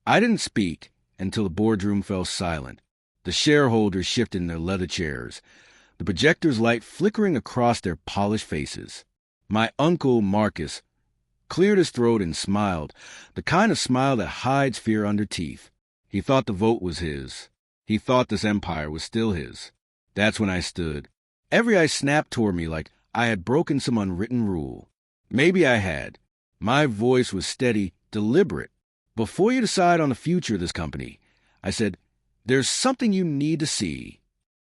I didn't speak until the boardroom fell silent. The shareholders shifted in their leather chairs, the projector's light flickering across their polished faces. My uncle, Marcus, cleared his throat and smiled, the kind of smile that hides fear under teeth. He thought the vote was his. He thought this empire was still his. That's when I stood. Every eye snapped toward me like I had broken some unwritten rule. Maybe I had. My voice was steady, deliberate. Before you decide on the future of this company, I said, there's something you need to see.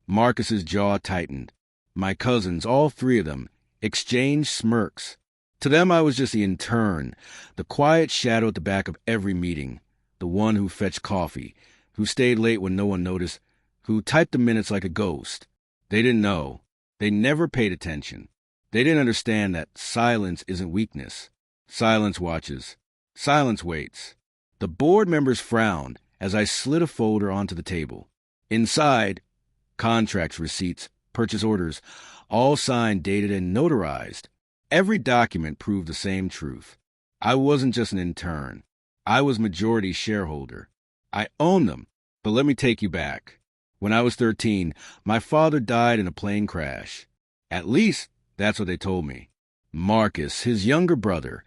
Marcus's jaw tightened. My cousins, all three of them, exchanged smirks. To them I was just the intern, the quiet shadow at the back of every meeting, the one who fetched coffee, who stayed late when no one noticed, who typed the minutes like a ghost. They didn't know. They never paid attention. They didn't understand that silence isn't weakness. Silence watches. Silence waits. The board members frowned as I slid a folder onto the table. Inside, contracts, receipts, purchase orders, all signed, dated, and notarized. Every document proved the same truth. I wasn't just an intern. I was majority shareholder. I owned them. But let me take you back. When I was 13, my father died in a plane crash. At least, that's what they told me. Marcus, his younger brother,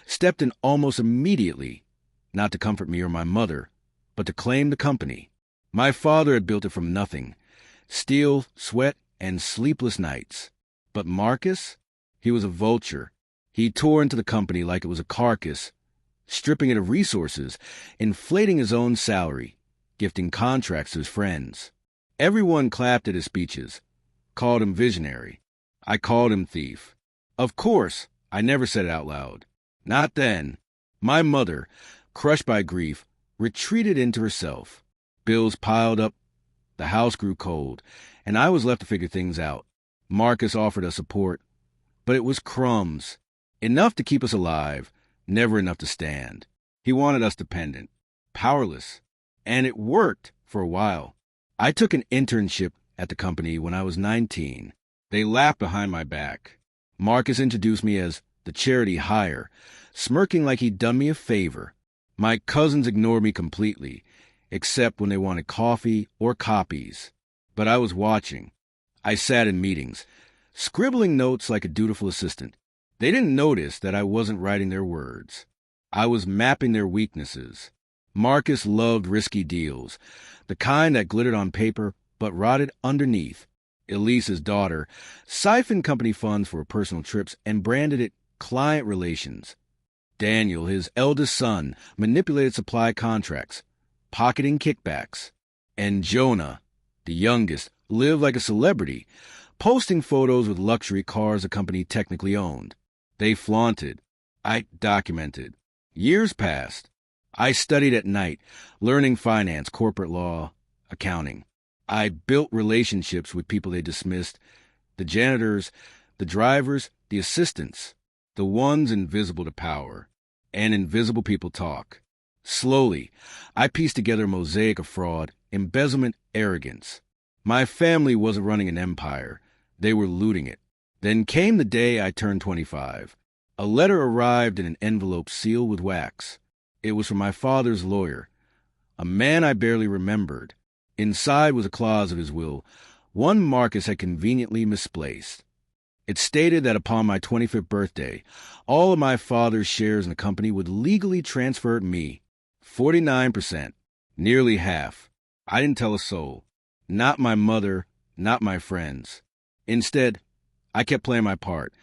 stepped in almost immediately, not to comfort me or my mother, but to claim the company. My father had built it from nothing. Steel, sweat, and sleepless nights. But Marcus? He was a vulture. He tore into the company like it was a carcass, stripping it of resources, inflating his own salary, gifting contracts to his friends. Everyone clapped at his speeches, called him visionary. I called him thief. Of course, I never said it out loud. Not then. My mother, crushed by grief, retreated into herself. Bills piled up. The house grew cold, and I was left to figure things out. Marcus offered us support, but it was crumbs. Enough to keep us alive, never enough to stand. He wanted us dependent, powerless, and it worked for a while. I took an internship at the company when I was 19. They laughed behind my back. Marcus introduced me as the charity hire, smirking like he'd done me a favor. My cousins ignored me completely, except when they wanted coffee or copies. But I was watching. I sat in meetings, scribbling notes like a dutiful assistant. They didn't notice that I wasn't writing their words. I was mapping their weaknesses. Marcus loved risky deals, the kind that glittered on paper but rotted underneath. Elise's daughter siphoned company funds for personal trips and branded it client relations. Daniel, his eldest son, manipulated supply contracts, pocketing kickbacks. And Jonah, the youngest, lived like a celebrity, posting photos with luxury cars the company technically owned. They flaunted. I documented. Years passed. I studied at night, learning finance, corporate law, accounting. I built relationships with people they dismissed, the janitors, the drivers, the assistants, the ones invisible to power. And invisible people talk. Slowly, I pieced together a mosaic of fraud, embezzlement, arrogance. My family wasn't running an empire. They were looting it. Then came the day I turned 25. A letter arrived in an envelope sealed with wax. It was from my father's lawyer, a man I barely remembered. Inside was a clause of his will, one Marcus had conveniently misplaced. It stated that upon my 25th birthday, all of my father's shares in the company would legally transfer to me. 49%, nearly half. I didn't tell a soul. Not my mother, not my friends. Instead, I kept playing my part,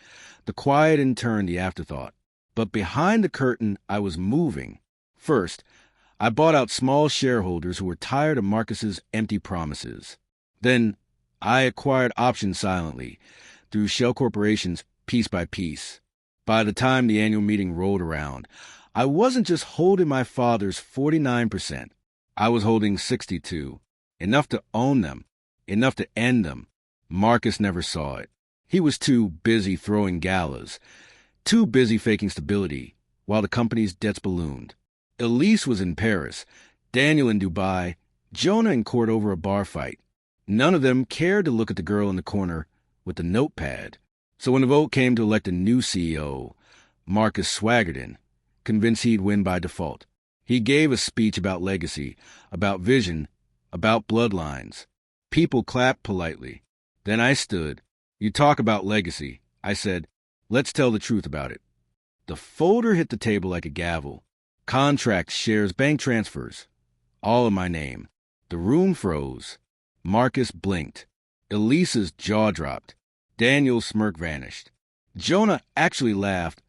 the quiet intern, the afterthought. But behind the curtain, I was moving. First, I bought out small shareholders who were tired of Marcus's empty promises. Then, I acquired options silently, through shell corporations, piece by piece. By the time the annual meeting rolled around, I wasn't just holding my father's 49%. I was holding 62%. Enough to own them. Enough to end them. Marcus never saw it. He was too busy throwing galas. Too busy faking stability, while the company's debts ballooned. Elise was in Paris, Daniel in Dubai, Jonah in court over a bar fight. None of them cared to look at the girl in the corner with the notepad. So when the vote came to elect a new CEO, Marcus swaggered in, convinced he'd win by default. He gave a speech about legacy, about vision, about bloodlines. People clapped politely. Then I stood. You talk about legacy. I said, let's tell the truth about it. The folder hit the table like a gavel. Contracts, shares, bank transfers. All in my name. The room froze. Marcus blinked. Elisa's jaw dropped. Daniel's smirk vanished. Jonah actually laughed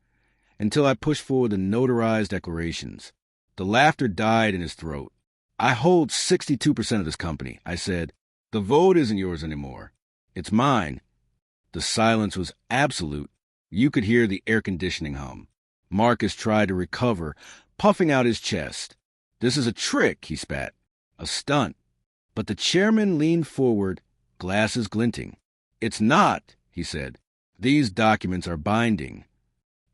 until I pushed forward the notarized declarations. The laughter died in his throat. I hold 62% of this company, I said. The vote isn't yours anymore. It's mine. The silence was absolute. You could hear the air conditioning hum. Marcus tried to recover, puffing out his chest. This is a trick, he spat. A stunt. But the chairman leaned forward, glasses glinting. It's not, he said. These documents are binding.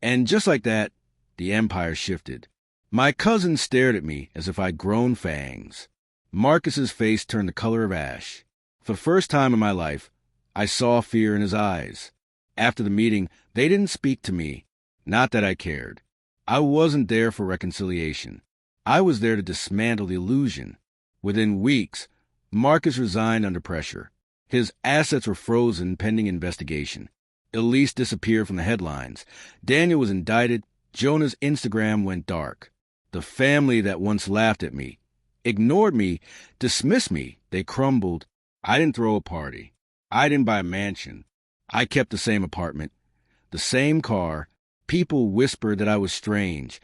And just like that, the empire shifted. My cousin stared at me as if I'd grown fangs. Marcus's face turned the color of ash. For the first time in my life, I saw fear in his eyes. After the meeting, they didn't speak to me. Not that I cared. I wasn't there for reconciliation. I was there to dismantle the illusion. Within weeks, Marcus resigned under pressure. His assets were frozen pending investigation. Elise disappeared from the headlines. Daniel was indicted. Jonah's Instagram went dark. The family that once laughed at me, ignored me, dismissed me, they crumbled. I didn't throw a party. I didn't buy a mansion. I kept the same apartment, the same car. People whispered that I was strange,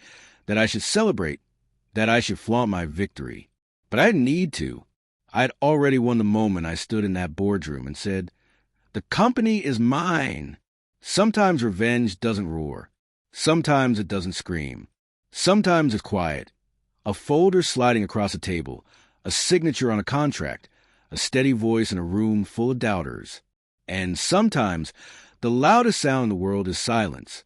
that I should celebrate, that I should flaunt my victory. But I didn't need to. I'd already won the moment I stood in that boardroom and said, the company is mine. Sometimes revenge doesn't roar. Sometimes it doesn't scream. Sometimes it's quiet. A folder sliding across a table, a signature on a contract, a steady voice in a room full of doubters. And sometimes the loudest sound in the world is silence.